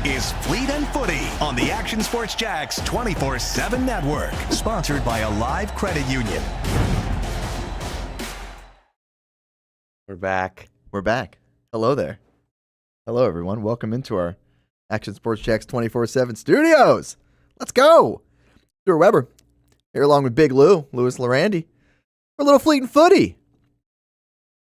is Fleet and Footy on the Action Sports Jacks 24/7 network. Sponsored by Alive Credit Union. We're back. We're back. Hello there. Hello, everyone. Welcome into our Action Sports Jacks 24/7 studios. Let's go. Stuart Weber here along with Big Louis Llerandi. For a little Fleet and Footy.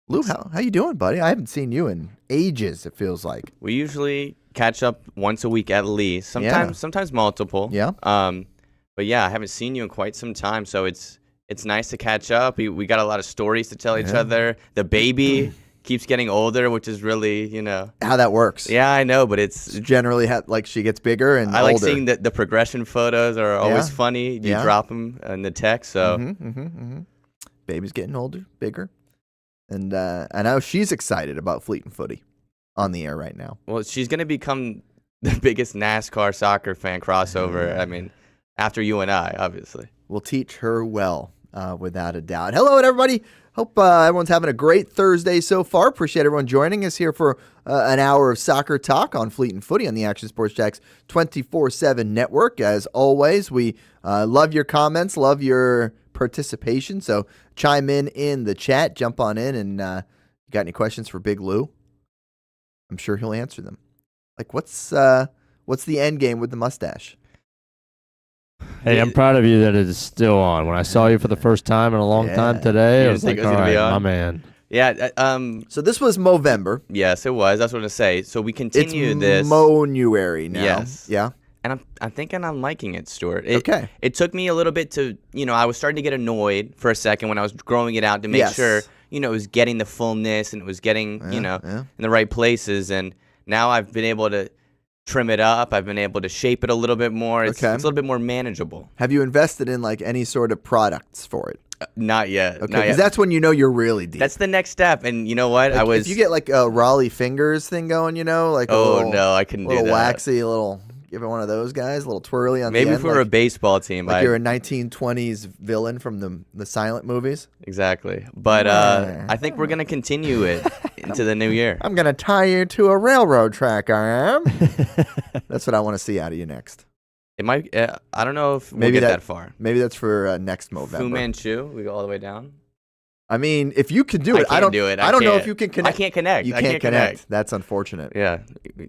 Lou, how you doing, buddy? I haven't seen you in ages, it feels like. We usually catch up once a week at least. Sometimes multiple. Yeah. But yeah, I haven't seen you in quite some time, so it's nice to catch up. We got a lot of stories to tell each other. The baby keeps getting older, which is really, how that works. Yeah, I know, but it's generally like she gets bigger and I like older. seeing the progression photos are always funny. You drop them in the text, so Baby's getting older, bigger. And I know she's excited about Fleet and Footy on the air right now. Well, she's going to become the biggest NASCAR soccer fan crossover. I mean, after you and I, obviously. We'll teach her well, without a doubt. Hello, everybody. Hope everyone's having a great Thursday so far. Appreciate everyone joining us here for an hour of soccer talk on Fleet and Footy on the Action Sports Jacks 24/7 network. As always, we love your comments, love your participation. So chime in the chat, jump on in, and you got any questions for Big Lou? I'm sure he'll answer them. Like, what's the end game with the mustache? Hey, I'm proud of you that it is still on. When I saw you for the first time in a long time today, I was like, all right, my man. Yeah. So this was Movember. Yes, it was. That's what I was going to say. So we continue this. It's Monuary now. Yes. Yeah. And I'm thinking I'm liking it, Stuart. Okay. It took me a little bit to, I was starting to get annoyed for a second when I was growing it out to make sure, it was getting the fullness and it was getting, in the right places. And now I've been able to trim it up. I've been able to shape it a little bit more. It's a little bit more manageable. Have you invested in like any sort of products for it? Not yet. Okay, because that's when you're really deep. That's the next step. And you know what? Like, if you get like a Raleigh fingers thing going, like no, I couldn't do that. Little waxy, give it one of those guys, a little twirly on the end. Maybe if we were a baseball team. Like you're a 1920s villain from the silent movies. Exactly. But I think we're going to continue it into the new year. I'm going to tie you to a railroad track, I am. That's what I want to see out of you next. It might. I don't know if we'll get that far. Maybe that's for next Movember. Fu Manchu, we go all the way down. I mean, if you could do it, I don't do it. I don't know if you can connect. I can't connect. You can't connect. That's unfortunate. Yeah,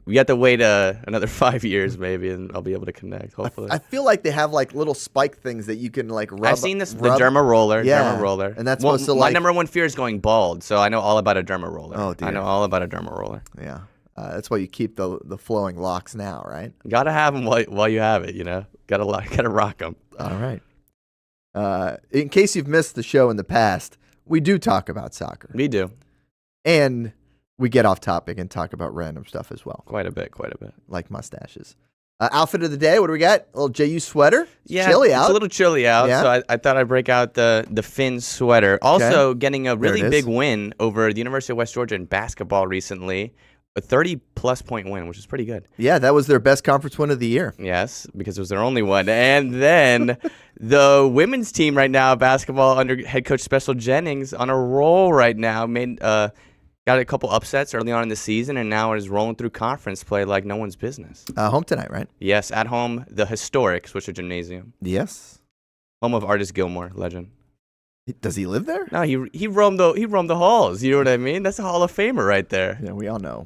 we have to wait another 5 years maybe, and I'll be able to connect. Hopefully, I feel like they have like little spike things that you can like rub. I've seen this, the derma roller. Yeah, derma roller, and that's supposed to my number one fear is going bald, so I know all about a derma roller. Oh dear, I know all about a derma roller. Yeah, that's why you keep the flowing locks now, right? Gotta have them while you have it. Gotta rock them. All right. In case you've missed the show in the past, we do talk about soccer. We do. And we get off topic and talk about random stuff as well. Quite a bit. Like mustaches. Outfit of the day, what do we got? A little JU sweater? Yeah, chilly out. It's a little chilly out, so I thought I'd break out the Finn sweater. Also, getting a really big win over the University of West Georgia in basketball recently. A 30-plus point win, which is pretty good. Yeah, that was their best conference win of the year. Yes, because it was their only one. And then the women's team right now, basketball under head coach Special Jennings, on a roll right now. Got a couple upsets early on in the season, and now is rolling through conference play like no one's business. Home tonight, right? Yes, at home, the historic Swisher Gymnasium. Yes. Home of Artis Gilmore, legend. Does he live there? No, he roamed the halls. You know what I mean? That's a Hall of Famer right there. Yeah, we all know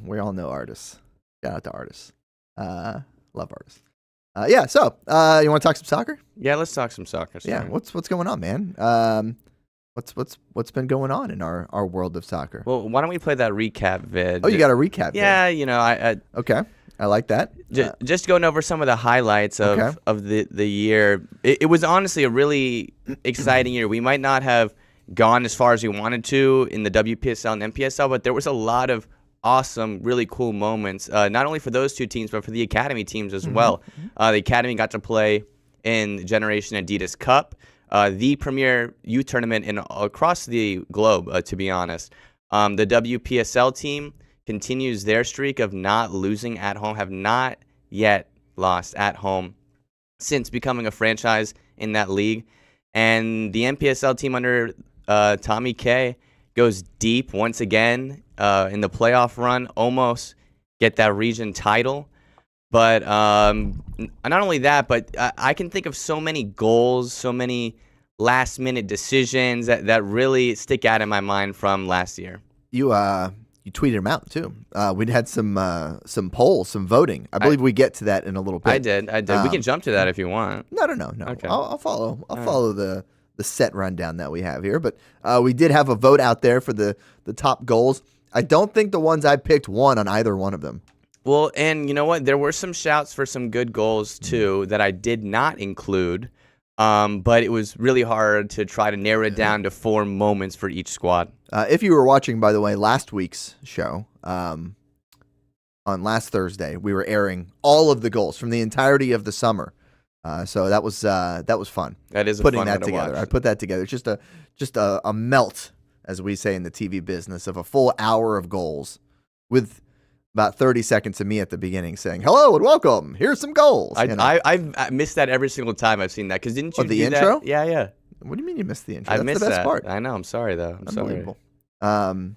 artists. Shout out to artists. Love artists. Yeah. So, you want to talk some soccer? Yeah, let's talk some soccer. Yeah. What's going on, man? What's been going on in our world of soccer? Well, why don't we play that recap vid? Oh, you got a recap? Yeah, vid. Okay. I like that. Just going over some of the highlights of the year. It was honestly a really exciting year. We might not have gone as far as we wanted to in the WPSL and MPSL, but there was a lot of awesome, really cool moments, not only for those two teams, but for the Academy teams as well. The Academy got to play in Generation Adidas Cup, the premier youth tournament across the globe, to be honest. The WPSL team continues their streak of not losing at home, have not yet lost at home since becoming a franchise in that league. And the MPSL team under Tommy K goes deep once again in the playoff run, almost get that region title. But not only that, but I can think of so many goals, so many last-minute decisions that really stick out in my mind from last year. You tweeted them out too. We'd had some polls, some voting. I believe we get to that in a little bit. I did. We can jump to that if you want. No. Okay. I'll follow the set rundown that we have here. But we did have a vote out there for the top goals. I don't think the ones I picked won on either one of them. Well, and you know what? There were some shouts for some good goals too that I did not include. But it was really hard to try to narrow it down to 4 moments for each squad. If you were watching, by the way, last week's show, on last Thursday, we were airing all of the goals from the entirety of the summer. So that was fun. That is putting fun that together. I put that together. Just a melt, as we say in the TV business, of a full hour of goals with about 30 seconds of me at the beginning saying, hello and welcome. Here's some goals. I've missed that every single time I've seen that. Because didn't you the do intro? That? Yeah. What do you mean you missed the intro? That's the best part. I know. I'm sorry, though. I'm Unbelievable. sorry.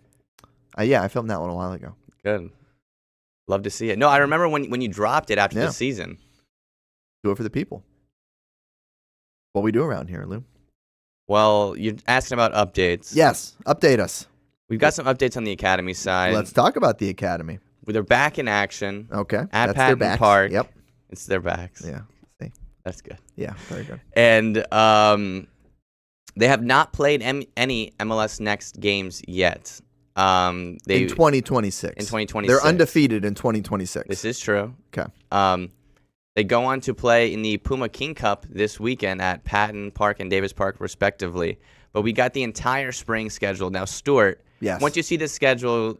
I filmed that one a while ago. Good. Love to see it. No, I remember when you dropped it after the season. Do it for the people. What we do around here, Lou. Well, you're asking about updates. Yes. Update us. We've got some updates on the Academy side. Let's talk about the Academy. They're back in action. Okay. At Patton Park. Yep. It's their backs. Yeah. See. That's good. Yeah, very good. And they have not played any MLS Next games yet. In 2026. In 2026. They're undefeated in 2026. This is true. Okay. They go on to play in the Puma King Cup this weekend at Patton Park and Davis Park, respectively. But we got the entire spring schedule. Now, Stuart, yes. Once you see this schedule,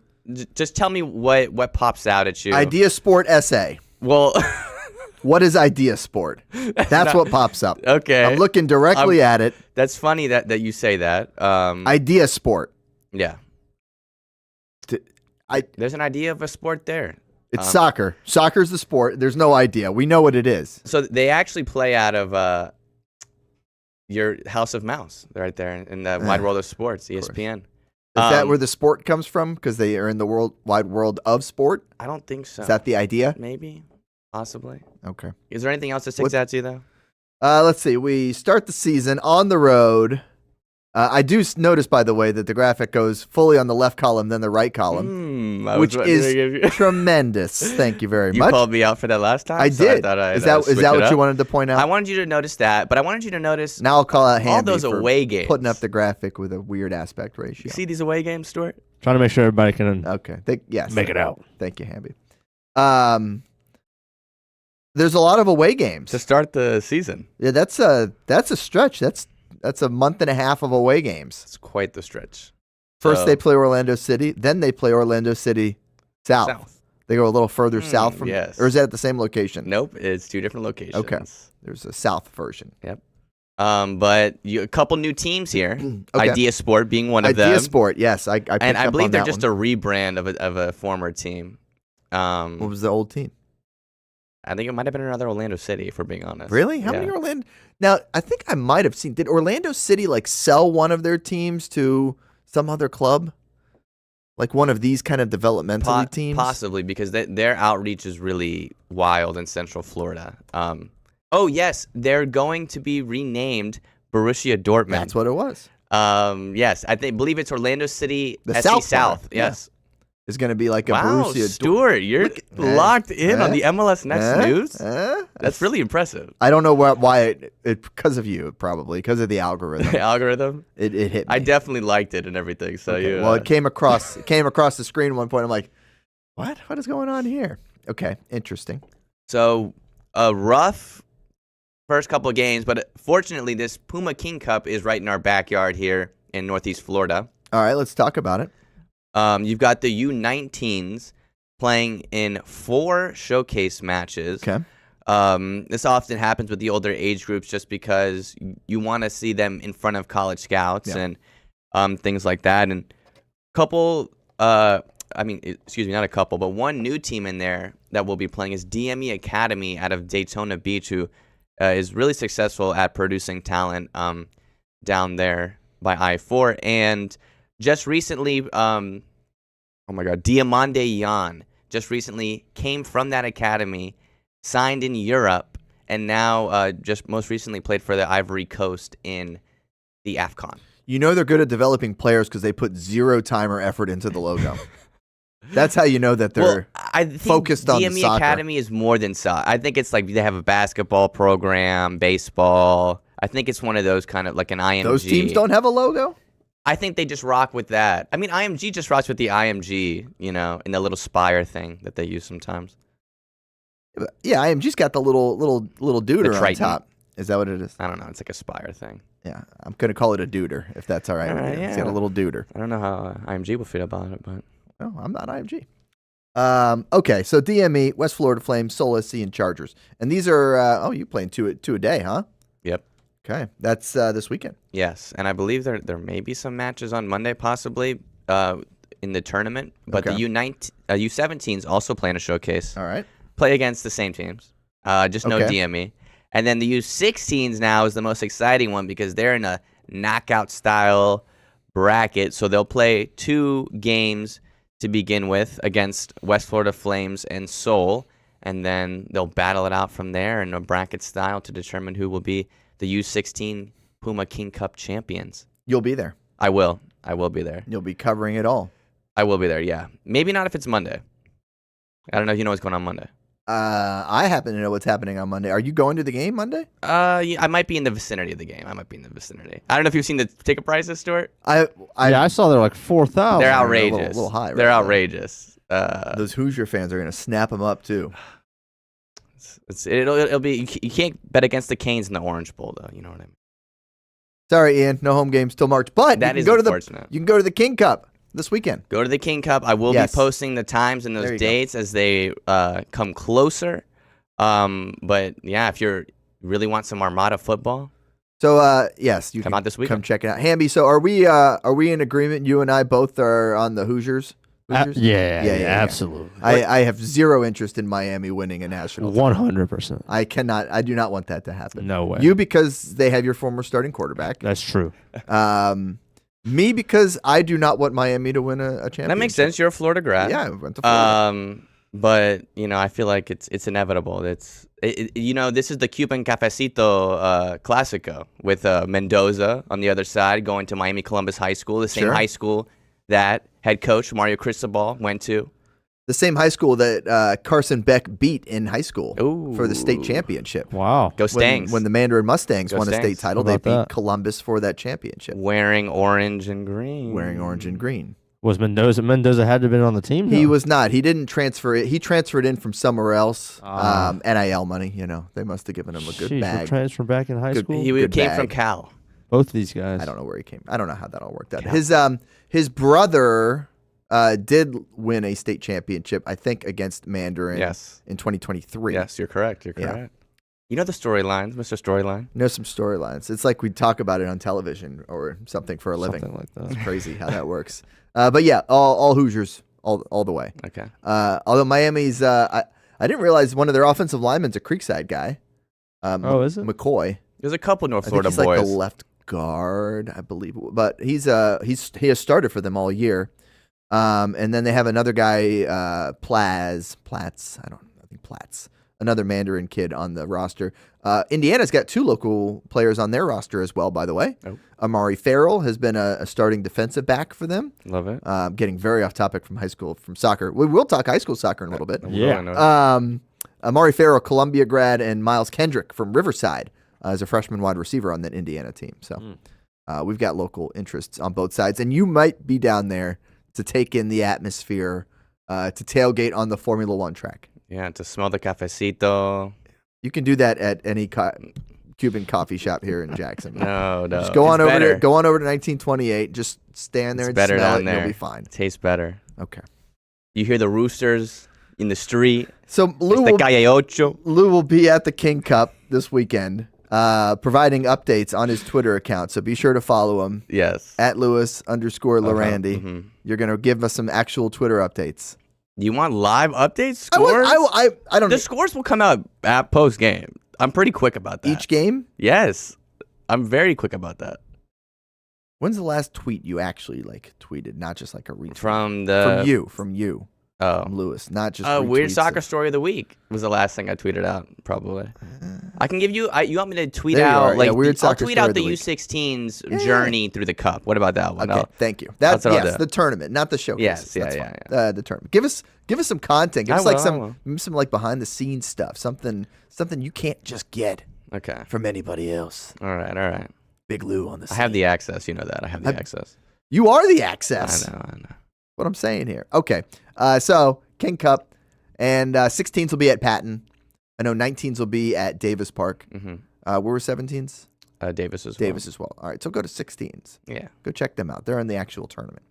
just tell me what pops out at you. Idea Sport essay. Well, what is Idea Sport? That's what pops up. Okay. I'm looking directly at it. That's funny that you say that. Idea Sport. Yeah. There's an idea of a sport there. It's soccer. Soccer's the sport. There's no idea. We know what it is. So they actually play out of your House of Mouse right there in the Wide World of Sports, ESPN. Is that where the sport comes from? Because they are in the wide world of sport? I don't think so. Is that the idea? Maybe. Possibly. Okay. Is there anything else that sticks out to you, though? Let's see. We start the season on the road. I do notice, by the way, that the graphic goes fully on the left column, then the right column, which is tremendous. Thank you very much. You called me out for that last time? I did. Is that what you wanted to point out? I wanted you to notice that, but I wanted you to notice now I'll call out Hamby all those away games. Putting up the graphic with a weird aspect ratio. You see these away games, Stuart? Trying to make sure everybody can yes, make it out. Thank you, Hamby. There's a lot of away games to start the season. Yeah, that's a stretch. That's a month and a half of away games. It's quite the stretch. First they play Orlando City, then they play Orlando City South. They go a little further south from, yes. Or is that at the same location? Nope, it's 2 different locations. Okay, there's a south version. Yep. But a couple new teams here. Okay. Idea Sport being one of them. Idea Sport, yes. I believe they're just a rebrand of a former team. What was the old team? I think it might have been another Orlando City, if we're being honest. Really? How many Orlando? Now, I think I might have seen. Did Orlando City sell one of their teams to some other club? Like one of these kind of developmental teams? Possibly, because their outreach is really wild in Central Florida. Oh, yes. They're going to be renamed Borussia Dortmund. That's what it was. Yes. believe it's Orlando City the SC South. Yes. Is going to be like a wow, Borussia. Stuart, you're locked in on the MLS Next news. That's really impressive. I don't know why it because of you, probably because of the algorithm. The algorithm? It hit me. I definitely liked it and everything. So okay. Well, it came across the screen at one point. I'm like, what? What is going on here? Okay, interesting. So a rough first couple of games, but fortunately, this Puma King Cup is right in our backyard here in Northeast Florida. All right, let's talk about it. You've got the U19s playing in 4 showcase matches. Okay. This often happens with the older age groups just because you want to see them in front of college scouts and things like that. And not a couple, but one new team in there that will be playing is DME Academy out of Daytona Beach, who is really successful at producing talent down there by I-4. And just recently, Diamande Jan just recently came from that academy signed in Europe, and now just most recently played for the Ivory Coast in the AFCON. You know they're good at developing players because they put zero time or effort into the logo. That's how you know that they're focused on the DME soccer. Academy is more than soccer. I think it's like they have a basketball program, baseball. I think it's one of those kind of like an IMG. Those teams don't have a logo? I think they just rock with that. I mean, IMG just rocks with the IMG, and the little spire thing that they use sometimes. Yeah, IMG's got the little duder on top. Is that what it is? I don't know. It's like a spire thing. Yeah, I'm going to call it a duder, if that's all right with you. Yeah. It's got a little duder. I don't know how IMG will feel about it, but... No, I'm not IMG. Okay, so DME, West Florida Flames, Seoul SC, and Chargers. And these are, you playing two a day, huh? Yep. Okay, that's this weekend. Yes, and I believe there may be some matches on Monday, possibly, in the tournament. But the U17s also playing a showcase. All right. Play against the same teams. Just no DME. And then the U16s now is the most exciting one because they're in a knockout-style bracket. So they'll play 2 games to begin with against West Florida Flames and Seoul. And then they'll battle it out from there in a bracket style to determine who will be the U16 Puma King Cup champions. You'll be there. I will. I will be there. You'll be covering it all. I will be there, yeah. Maybe not if it's Monday. I don't know if you know what's going on Monday. I happen to know what's happening on Monday. Are you going to the game Monday? Yeah, I might be in the vicinity of the game. I don't know if you've seen the ticket prices, Stuart. I saw they're like 4,000. They're outrageous. A little high. They're outrageous. Those Hoosier fans are going to snap them up too. It'll be. You can't bet against the Canes in the Orange Bowl, though. You know what I mean? Sorry, Ian. No home games till March, but that is unfortunate. You can go to the King Cup this weekend. Go to the King Cup. I will be posting the times and those dates as they come closer. But yeah, if you really want some Armada football, so yes, you come out this weekend. Come check it out, Hamby. So are we in agreement? You and I both are on the Hoosiers. Yeah, absolutely. I have zero interest in Miami winning a national. 100%. I do not want that to happen. No way. You because they have your former starting quarterback. That's true. Me because I do not want Miami to win a championship. That makes sense. You're a Florida grad. Yeah, I went to Florida. But I feel like it's inevitable. This is the Cuban Cafecito Clásico with Mendoza on the other side going to Miami Columbus High School, the same high school that head coach Mario Cristobal went to. The same high school that Carson Beck beat in high school for the state championship. Wow. Go Stangs. When the Mandarin Mustangs won a state title, they beat that? Columbus for that championship. Wearing orange and green. Was Mendoza had to have been on the team? He was not. He didn't transfer it. He transferred in from somewhere else. NIL money, they must have given him a good bag. Transfer back in high school? He came from Cal. Both of these guys. I don't know where he came. I don't know how that all worked out. His brother did win a state championship, I think, against Mandarin in 2023. Yes, you're correct. Yeah. You know the storylines, Mr. Storyline? Know some storylines. It's like we talk about it on television or something for a living. Something like that. It's crazy how that works. But yeah, all Hoosiers, all the way. Okay. Although Miami's, I didn't realize one of their offensive linemen's a Creekside guy. Is it? McCoy. There's a couple North Florida boys. He's like the left guard, I believe. But he has started for them all year. And then they have another guy, Platts. I think Platts. Another Mandarin kid on the roster. Indiana's got 2 local players on their roster as well, by the way. Oh. Amari Farrell has been a starting defensive back for them. Love it. Getting very off topic from soccer. We will talk high school soccer in a little bit. Yeah. Amari Farrell, Columbia grad, and Miles Kendrick from Riverside as a freshman wide receiver on that Indiana team. So we've got local interests on both sides. And you might be down there to take in the atmosphere, to tailgate on the Formula One track. Yeah, to smell the cafecito. You can do that at any Cuban coffee shop here in Jacksonville. No. Just go on over to 1928. Just stand there and smell it, and you'll be fine. It tastes better. Okay. You hear the roosters in the street. So Lou will be at the King Cup this weekend, providing updates on his Twitter account. So be sure to follow him. Yes. At Lewis_Llerandi. Mm-hmm. You're going to give us some actual Twitter updates. You want live updates? Scores? I don't. The scores will come out at post game. I'm pretty quick about that. Each game? Yes, I'm very quick about that. When's the last tweet you actually tweeted, not just like a retweet? From you. from Lewis, not just weird soccer story of the week was the last thing I tweeted out. Probably. I can give you. You want me to tweet out I'll tweet out the U16's journey through the cup. What about that one? Okay, thank you. That's the tournament, not the showcase. Yes, the tournament. Give us some content. Give us some like behind the scenes stuff. Something you can't just get from anybody else. All right. Big Lou on the scene. I have the access. You know that. I have the access. You are the access. I know. What I'm saying here. Okay. So King Cup and 16s will be at Patton. I know 19s will be at Davis Park. Mm-hmm. Where were 17s? Davis as well. Davis as well. All right. So go to 16s. Yeah. Go check them out. They're in the actual tournament.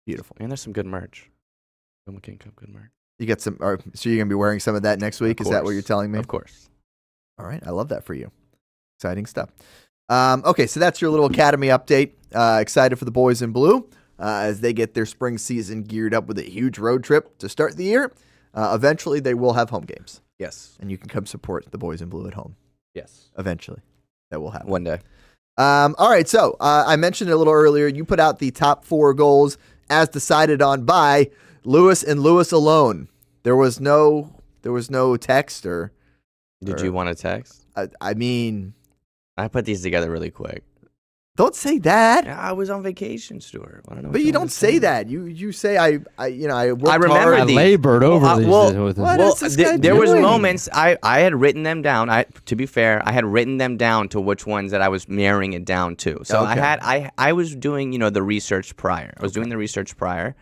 Beautiful. And there's some good merch. King Cup good merch. You get some. So you're gonna be wearing some of that next week? Is that what you're telling me? Of course. All right. I love that for you. Exciting stuff. Okay. So that's your little academy update. Excited for the boys in blue. As they get their spring season geared up with a huge road trip to start the year. Eventually, they will have home games. Yes. And you can come support the boys in blue at home. Yes. Eventually. That will happen. One day. All right. So I mentioned it a little earlier. You put out the top 4 goals as decided on by Lewis and Lewis alone. There was no text or. Did you want to text? I mean. I put these together really quick. Don't say that. I was on vacation, Stuart. I don't know. But you don't say that. You say I worked I remember hard. I labored over these. There was moments I had written them down. To be fair, I had written them down to which ones that I was narrowing it down to. So I was doing the research prior. I was doing the research prior.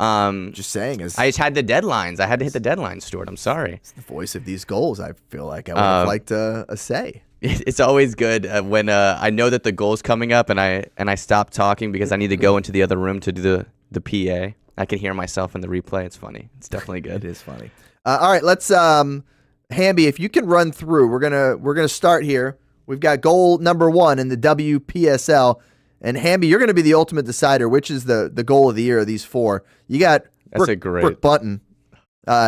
Just saying, I just had the deadlines. I had to hit the deadlines, Stuart. I'm sorry. It's the voice of these goals. I feel like I would have liked a say. It's always good when I know that the goal's coming up and I stop talking because I need to go into the other room to do the PA. I can hear myself in the replay. It's funny. It's definitely good. It is funny. All right, let's Hamby, if you can run through. We're gonna start here. We've got goal number 1 in the WPSL, and Hamby, you're gonna be the ultimate decider. Which is the goal of the year of these 4? You got Brooke Bunton,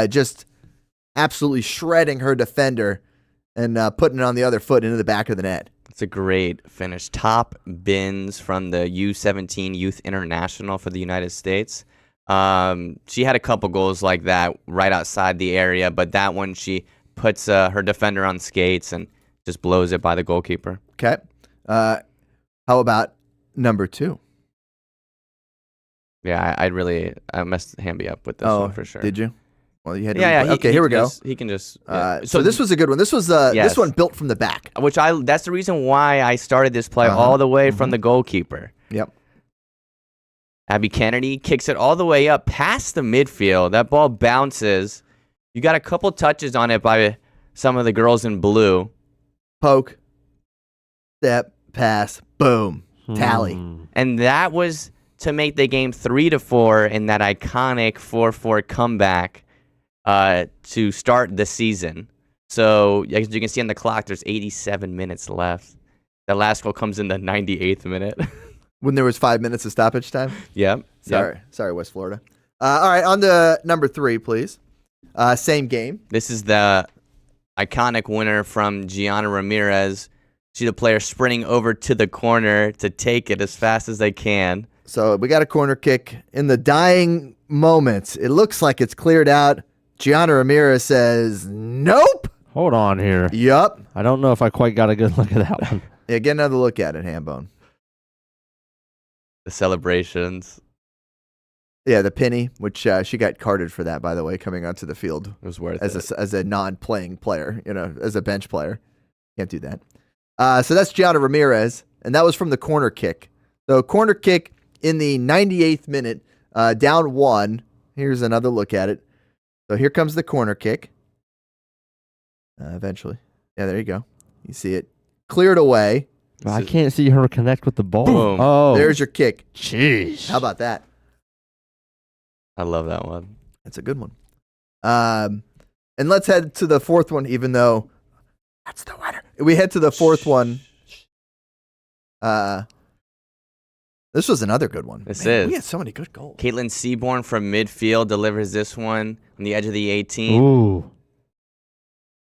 just absolutely shredding her defender. And putting it on the other foot into the back of the net. It's a great finish. Top bins from the U17 Youth International for the United States. She had a couple goals like that right outside the area, but that one she puts her defender on skates and just blows it by the goalkeeper. Okay. How about number 2? Yeah, I messed Hamby up with this one for sure. Did you? Well, you had to okay, here we go. He can just. So this was a good one. This was this one built from the back. That's the reason why I started this play all the way from the goalkeeper. Yep. Abby Kennedy kicks it all the way up past the midfield. That ball bounces. You got a couple touches on it by some of the girls in blue. Poke. Step. Pass. Boom. Tally. And that was to make the game 3-4 in that iconic 4-4 comeback. To start the season. So as you can see on the clock, there's 87 minutes left. The last goal comes in the 98th minute. When there was 5 minutes of stoppage time? Yep. Sorry, West Florida. All right, on to number 3, please. Same game. This is the iconic winner from Gianna Ramirez. She's the player sprinting over to the corner to take it as fast as they can. So we got a corner kick. In the dying moments, it looks like it's cleared out. Gianna Ramirez says, nope. Hold on here. Yup. I don't know if I quite got a good look at that one. Yeah, get another look at it, Hambone. The celebrations. Yeah, the penny, which she got carded for that, by the way, coming onto the field. It was worth it. As a non-playing player, as a bench player. Can't do that. So that's Gianna Ramirez, and that was from the corner kick. So corner kick in the 98th minute, down 1. Here's another look at it. So here comes the corner kick. Eventually. Yeah, there you go. You see it. Cleared away. I can't see her connect with the ball. Boom. Oh. There's your kick. Jeez. How about that? I love that one. That's a good one. And let's head to the 4th one, even though that's the winner. We head to the 4th one. This was another good one. This is. We had so many good goals. Caitlin Seaborn from midfield delivers this one on the edge of the 18. Ooh.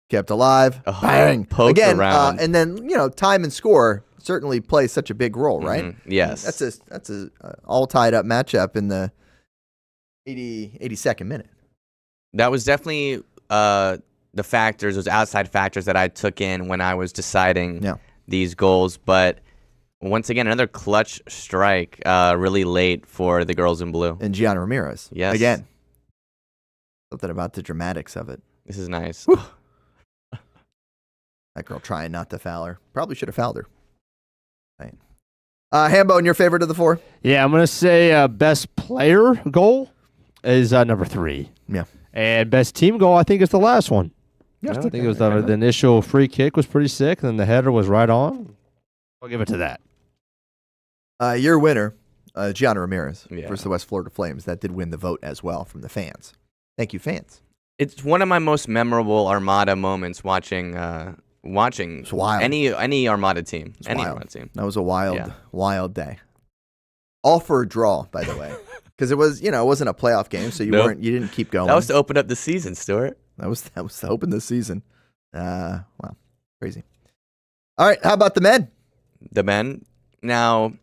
Kept alive. Oh, bang. Poked again, around. And then, time and score certainly plays such a big role, right? Yes. That's a all tied up matchup in the 82nd minute. That was definitely the factors, those outside factors that I took in when I was deciding these goals. But once again, another clutch strike really late for the girls in blue. And Gianna Ramirez. Yes. Again. Something about the dramatics of it. This is nice. That girl trying not to foul her. Probably should have fouled her. Right. Hambone, your favorite of the 4? Yeah, I'm going to say best player goal is number 3. Yeah. And best team goal, I think, is the last one. Yeah, I think it was the initial free kick was pretty sick, and then the header was right on. I'll give it to that. Your winner, Gianna Ramirez versus the West Florida Flames. That did win the vote as well from the fans. Thank you, fans. It's one of my most memorable Armada moments watching any Armada team. Armada team. That was a wild day. All for a draw, by the way. Because it was, it wasn't a playoff game, so you didn't keep going. That was to open up the season, Stuart. That was to open the season. Wow, crazy. All right, how about the men? The men. Now,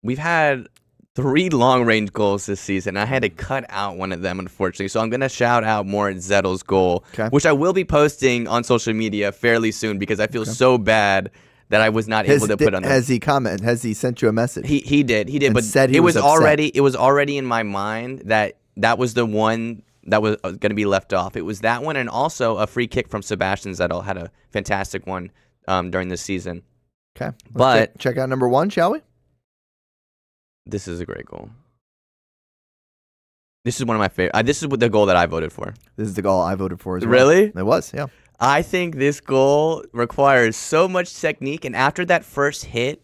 we've had 3 long-range goals this season. I had to cut out one of them, unfortunately. So I'm going to shout out Moritz Zettel's goal, which I will be posting on social media fairly soon because I feel so bad that I was not able to put on there. Has he commented? Has he sent you a message? He did, but said it was already in my mind that was the one that was going to be left off. It was that one, and also a free kick from Sebastian Zettel had a fantastic one during this season. Okay, but check out number 1, shall we? This is a great goal. This is one of my favorite. This is the goal that I voted for. This is the goal I voted for as well. Really? It was, yeah. I think this goal requires so much technique, and after that first hit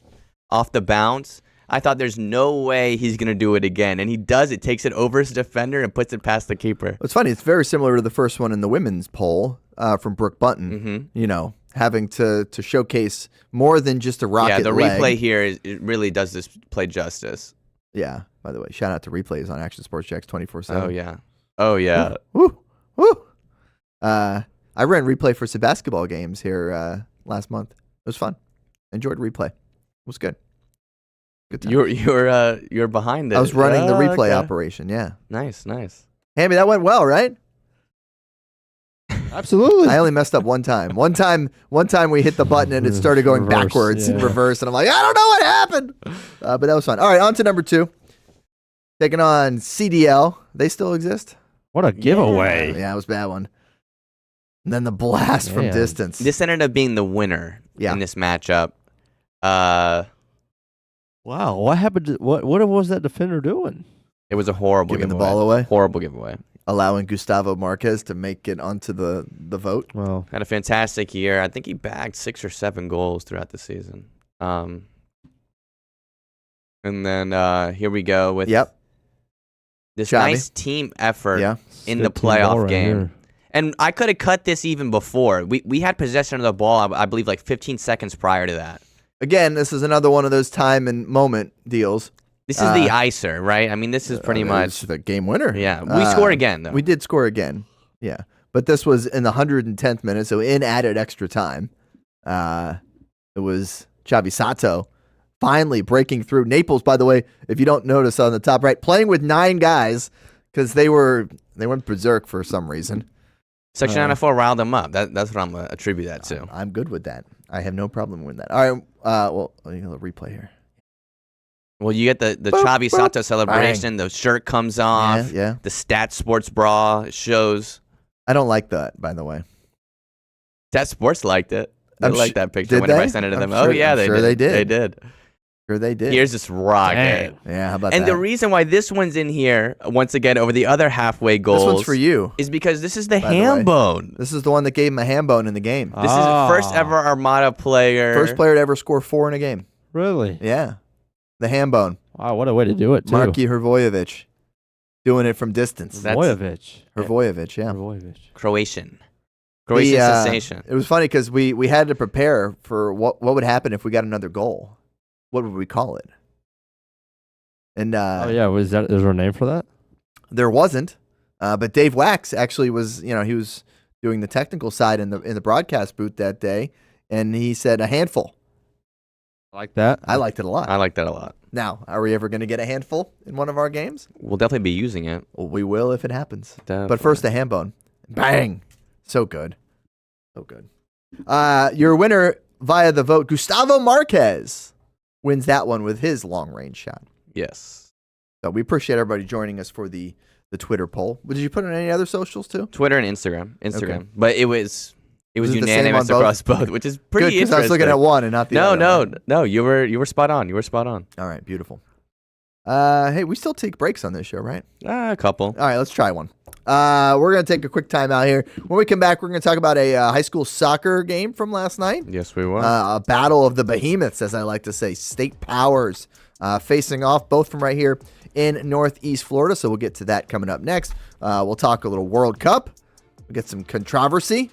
off the bounce, I thought there's no way he's going to do it again, and he does it, takes it over his defender and puts it past the keeper. It's funny. It's very similar to the first one in the women's poll from Brooke Bunton, having to showcase more than just a rocket Yeah, the leg. replay here, it really does this play justice. Yeah, by the way, shout out to replays on Action Sports Jacks 24/7. Oh, yeah. Woo! I ran replay for some basketball games here last month. It was fun. Enjoyed replay. It was good. Good time. You're behind it. I was running the replay operation, yeah. Nice. Hammy, that went well, right? Absolutely. I only messed up one time. One time we hit the button and it started going backwards in reverse, and I'm like, I don't know what happened. But that was fun. All right, on to number 2. Taking on CDL. They still exist? What a giveaway. Yeah, it was a bad one. And then the blast from distance. This ended up being the winner in this matchup. Wow, what happened? What was that defender doing? It was a horrible Giving giveaway. the ball away? Horrible giveaway. Allowing Gustavo Marquez to make it onto the vote. Well, had a fantastic year. I think he bagged 6 or 7 goals throughout the season. And then here we go with this nice team effort in the playoff game. Here. And I could have cut this even before. We had possession of the ball, I believe, like 15 seconds prior to that. Again, this is another one of those time and moment deals. This is the icer, right? I mean, this is pretty much the game winner. Yeah, we score again, though. We did score again, yeah. But this was in the 110th minute, so in added extra time. It was Xavi Sato finally breaking through. Naples, by the way, if you don't notice on the top right, playing with 9 guys because they went berserk for some reason. Section 904 riled them up. That's what I'm going to attribute that to. I'm good with that. I have no problem with that. All right, well, a replay here. Well, you get the Xavi Sato celebration. The shirt comes off. Yeah. The Stat Sports bra shows. I don't like that, by the way. Stat Sports liked it. They liked that picture whenever I sent it to them. They did. They did. Sure they did. Here's this rocket. Yeah, how about that? And the reason why this one's in here, once again, over the other halfway goals. This one's for you. Is because this is the ham bone. This is the one that gave him a ham bone in the game. This is the first ever Armada player. First player to ever score 4 in a game. Really? Yeah. The ham bone. Wow, what a way to do it, too. Marky Hrvojevic. Doing it from distance. Hrvojevic, yeah. Croatian sensation. It was funny because we had to prepare for what would happen if we got another goal. What would we call it? And is there a name for that? There wasn't, but Dave Wax actually was. He was doing the technical side in the broadcast booth that day, and he said a handful. Like that? I liked it a lot. I like that a lot. Now, are we ever going to get a handful in one of our games? We'll definitely be using it. Well, we will if it happens. Definitely. But first, the ham bone. Bang! So good. So good. Your winner via the vote, Gustavo Marquez, wins that one with his long-range shot. Yes. So we appreciate everybody joining us for the Twitter poll. Did you put it on any other socials too? Twitter and Instagram. Okay. But it was unanimous both? across both, which is pretty Good, because interesting. I was looking at one and not the other. No. You were spot on. You were spot on. All right, beautiful. Hey, we still take breaks on this show, right? A couple. All right, let's try one. We're going to take a quick time out here. When we come back, we're going to talk about a high school soccer game from last night. Yes, we will. A battle of the behemoths, as I like to say, state powers facing off, both from right here in Northeast Florida. So we'll get to that coming up next. We'll talk a little World Cup. We'll get some controversy.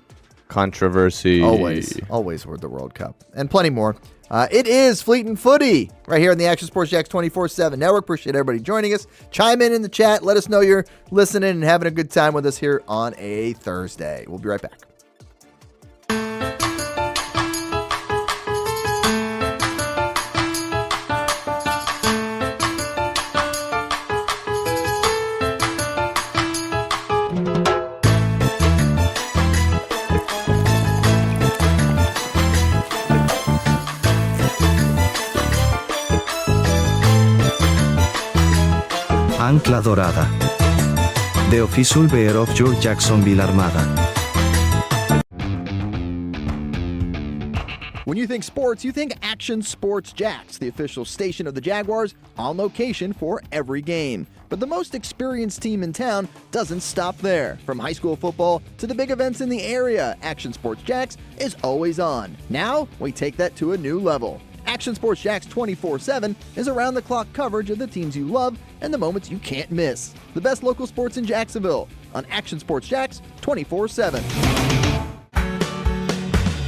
Always with the World Cup. And plenty more. It is Fleet Footy right here on the Action Sports Jacks 24/7 Network. Appreciate everybody joining us. Chime in the chat. Let us know you're listening and having a good time with us here on a Thursday. We'll be right back. Ancla Dorada. The official bear of your Jacksonville Armada. When you think sports, you think Action Sports Jacks, the official station of the Jaguars, on location for every game. But the most experienced team in town doesn't stop there. From high school football to the big events in the area, Action Sports Jacks is always on. Now, we take that to a new level. Action Sports Jacks 24/7 is around-the-clock coverage of the teams you love and the moments you can't miss. The best local sports in Jacksonville on Action Sports Jacks 24/7.